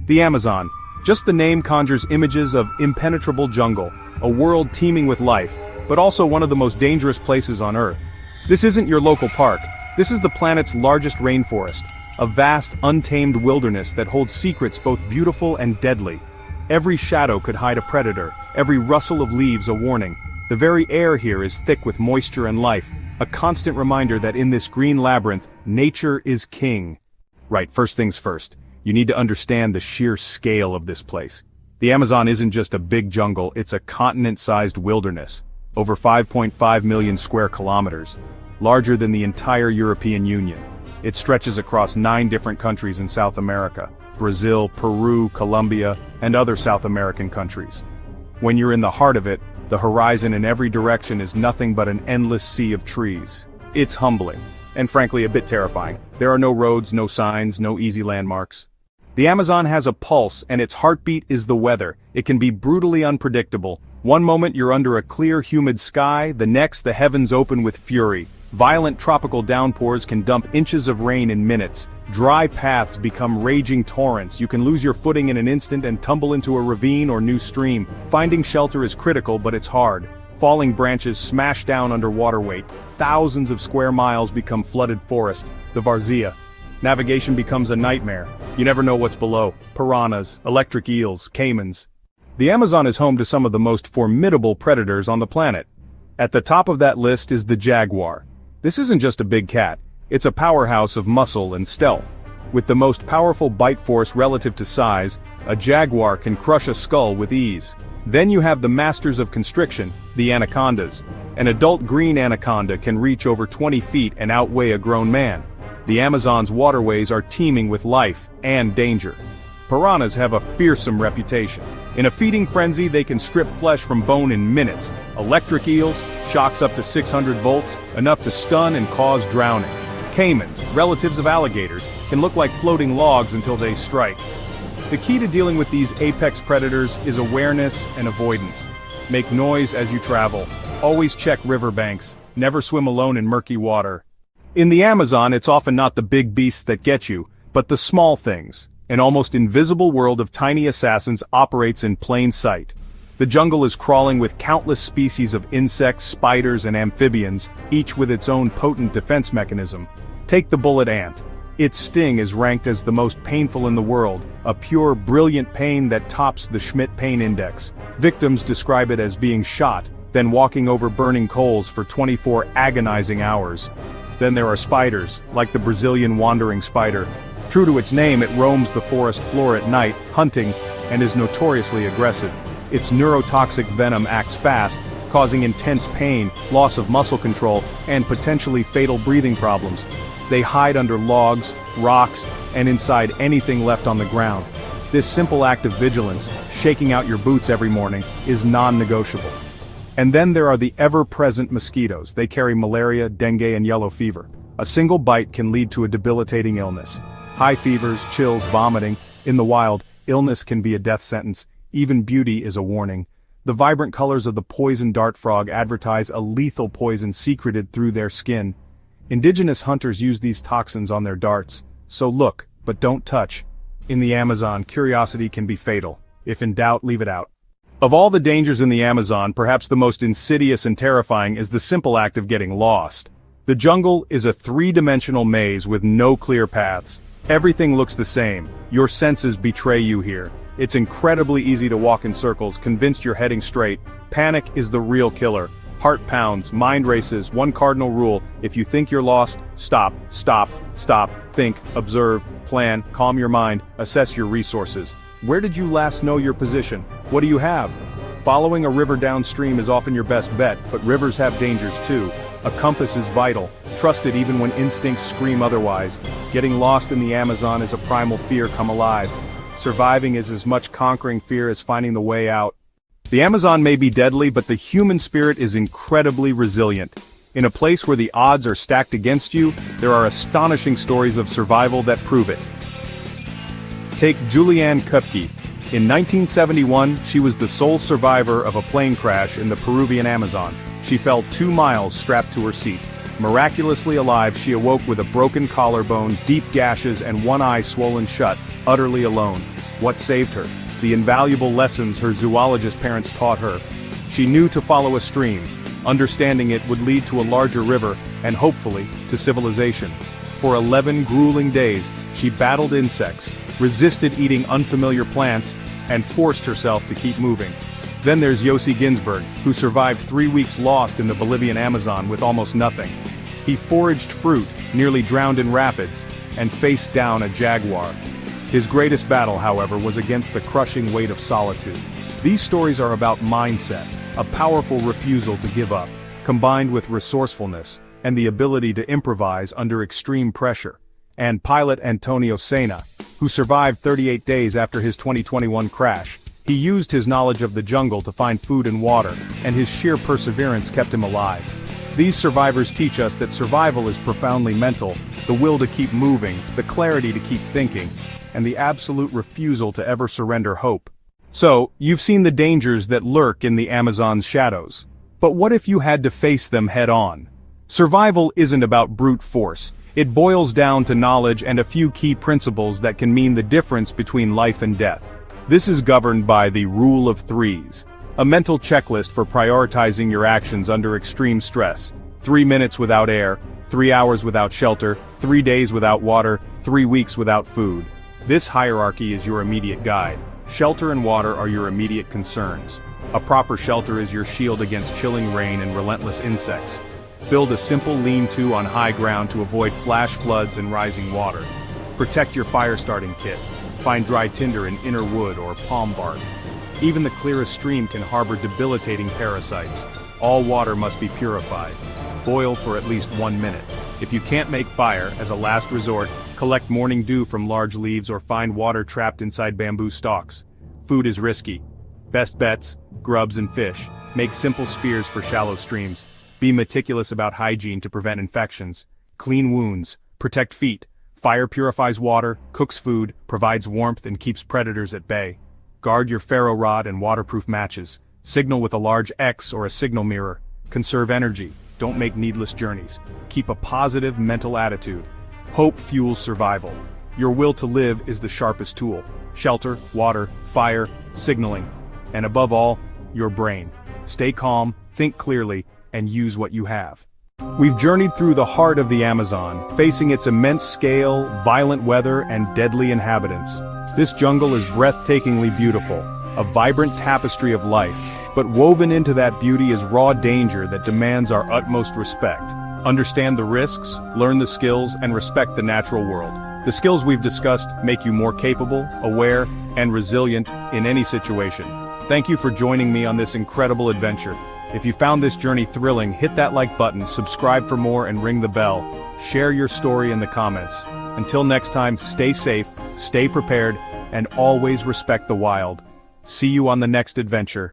The Amazon. Just the name conjures images of impenetrable jungle, a world teeming with life, but also one of the most dangerous places on Earth. This isn't your local park. This is the planet's largest rainforest, a vast, untamed wilderness that holds secrets both beautiful and deadly. Every shadow could hide a predator, every rustle of leaves a warning. The very air here is thick with moisture and life, a constant reminder that in this green labyrinth, nature is king. Right, first things first. You need to understand the sheer scale of this place. The Amazon isn't just a big jungle, it's a continent-sized wilderness. Over 5.5 million square kilometers. Larger than the entire European Union. It stretches across 9 different countries in South America. Brazil, Peru, Colombia, and other South American countries. When you're in the heart of it, the horizon in every direction is nothing but an endless sea of trees. It's humbling, and frankly a bit terrifying. There are no roads, no signs, no easy landmarks. The Amazon has a pulse, and its heartbeat is the weather. It can be brutally unpredictable. One moment you're under a clear, humid sky, the next the heavens open with fury. Violent tropical downpours can dump inches of rain in minutes. Dry paths become raging torrents. You can lose your footing in an instant and tumble into a ravine or new stream. Finding shelter is critical, but it's hard. Falling branches smash down under water weight. Thousands of square miles become flooded forest, the Varzea. Navigation becomes a nightmare. You never know what's below. Piranhas, electric eels, caimans. The Amazon is home to some of the most formidable predators on the planet. At the top of that list is the jaguar. This isn't just a big cat. It's a powerhouse of muscle and stealth. With the most powerful bite force relative to size, a jaguar can crush a skull with ease. Then you have the masters of constriction, the anacondas. An adult green anaconda can reach over 20 feet and outweigh a grown man. The Amazon's waterways are teeming with life and danger. Piranhas have a fearsome reputation. In a feeding frenzy, they can strip flesh from bone in minutes. Electric eels, shocks up to 600 volts, enough to stun and cause drowning. Caimans, relatives of alligators, can look like floating logs until they strike. The key to dealing with these apex predators is awareness and avoidance. Make noise as you travel. Always check riverbanks. Never swim alone in murky water. In the Amazon, it's often not the big beasts that get you, but the small things. An almost invisible world of tiny assassins operates in plain sight. The jungle is crawling with countless species of insects, spiders, and amphibians, each with its own potent defense mechanism. Take the bullet ant. Its sting is ranked as the most painful in the world, a pure, brilliant pain that tops the Schmidt Pain Index. Victims describe it as being shot, then walking over burning coals for 24 agonizing hours. Then there are spiders, like the Brazilian wandering spider. True to its name, it roams the forest floor at night, hunting, and is notoriously aggressive. Its neurotoxic venom acts fast, causing intense pain, loss of muscle control, and potentially fatal breathing problems. They hide under logs, rocks, and inside anything left on the ground. This simple act of vigilance, shaking out your boots every morning, is non-negotiable. And then there are the ever-present mosquitoes. They carry malaria, dengue, and yellow fever. A single bite can lead to a debilitating illness. High fevers, chills, vomiting. In the wild, illness can be a death sentence. Even beauty is a warning. The vibrant colors of the poison dart frog advertise a lethal poison secreted through their skin. Indigenous hunters use these toxins on their darts. So look, but don't touch. In the Amazon, curiosity can be fatal. If in doubt, leave it out. Of all the dangers in the Amazon, perhaps the most insidious and terrifying is the simple act of getting lost. The jungle is a three-dimensional maze with no clear paths. Everything looks the same. Your senses betray you here. It's incredibly easy to walk in circles, convinced you're heading straight. Panic is the real killer. Heart pounds, mind races. One cardinal rule: if you think you're lost, stop, stop, stop, think, observe, plan, calm your mind, assess your resources. Where did you last know your position? What do you have? Following a river downstream is often your best bet, but rivers have dangers too. A compass is vital. Trust it even when instincts scream otherwise. Getting lost in the Amazon is a primal fear come alive. Surviving is as much conquering fear as finding the way out. The Amazon may be deadly, but the human spirit is incredibly resilient. In a place where the odds are stacked against you, there are astonishing stories of survival that prove it. Take Julianne Kupke. In 1971, she was the sole survivor of a plane crash in the Peruvian Amazon. She fell 2 miles strapped to her seat. Miraculously alive, she awoke with a broken collarbone, deep gashes, and one eye swollen shut, utterly alone. What saved her? The invaluable lessons her zoologist parents taught her. She knew to follow a stream. Understanding it would lead to a larger river, and hopefully, to civilization. For 11 grueling days, she battled insects, resisted eating unfamiliar plants, and forced herself to keep moving. Then there's Yossi Ginsberg, who survived 3 weeks lost in the Bolivian Amazon with almost nothing. He foraged fruit, nearly drowned in rapids, and faced down a jaguar. His greatest battle, however, was against the crushing weight of solitude. These stories are about mindset, a powerful refusal to give up, combined with resourcefulness, and the ability to improvise under extreme pressure. And pilot Antonio Sena, who survived 38 days after his 2021 crash. He used his knowledge of the jungle to find food and water, and his sheer perseverance kept him alive. These survivors teach us that survival is profoundly mental, the will to keep moving, the clarity to keep thinking, and the absolute refusal to ever surrender hope. So, you've seen the dangers that lurk in the Amazon's shadows. But what if you had to face them head-on? Survival isn't about brute force. It boils down to knowledge and a few key principles that can mean the difference between life and death. This is governed by the Rule of Threes, a mental checklist for prioritizing your actions under extreme stress. 3 minutes without air, 3 hours without shelter, 3 days without water, 3 weeks without food. This hierarchy is your immediate guide. Shelter and water are your immediate concerns. A proper shelter is your shield against chilling rain and relentless insects. Build a simple lean-to on high ground to avoid flash floods and rising water. Protect your fire-starting kit. Find dry tinder in inner wood or palm bark. Even the clearest stream can harbor debilitating parasites. All water must be purified. Boil for at least 1 minute. If you can't make fire, as a last resort, collect morning dew from large leaves or find water trapped inside bamboo stalks. Food is risky. Best bets, grubs and fish. Make simple spears for shallow streams. Be meticulous about hygiene to prevent infections. Clean wounds. Protect feet. Fire purifies water, cooks food, provides warmth and keeps predators at bay. Guard your ferro rod and waterproof matches. Signal with a large X or a signal mirror. Conserve energy. Don't make needless journeys. Keep a positive mental attitude. Hope fuels survival. Your will to live is the sharpest tool. Shelter, water, fire, signaling. And above all, your brain. Stay calm, think clearly, and use what you have. We've journeyed through the heart of the Amazon, facing its immense scale, violent weather, and deadly inhabitants. This jungle is breathtakingly beautiful, a vibrant tapestry of life, but woven into that beauty is raw danger that demands our utmost respect. Understand the risks, learn the skills, and respect the natural world. The skills we've discussed make you more capable, aware, and resilient in any situation. Thank you for joining me on this incredible adventure. If you found this journey thrilling, hit that like button, subscribe for more, and ring the bell. Share your story in the comments. Until next time, stay safe, stay prepared, and always respect the wild. See you on the next adventure.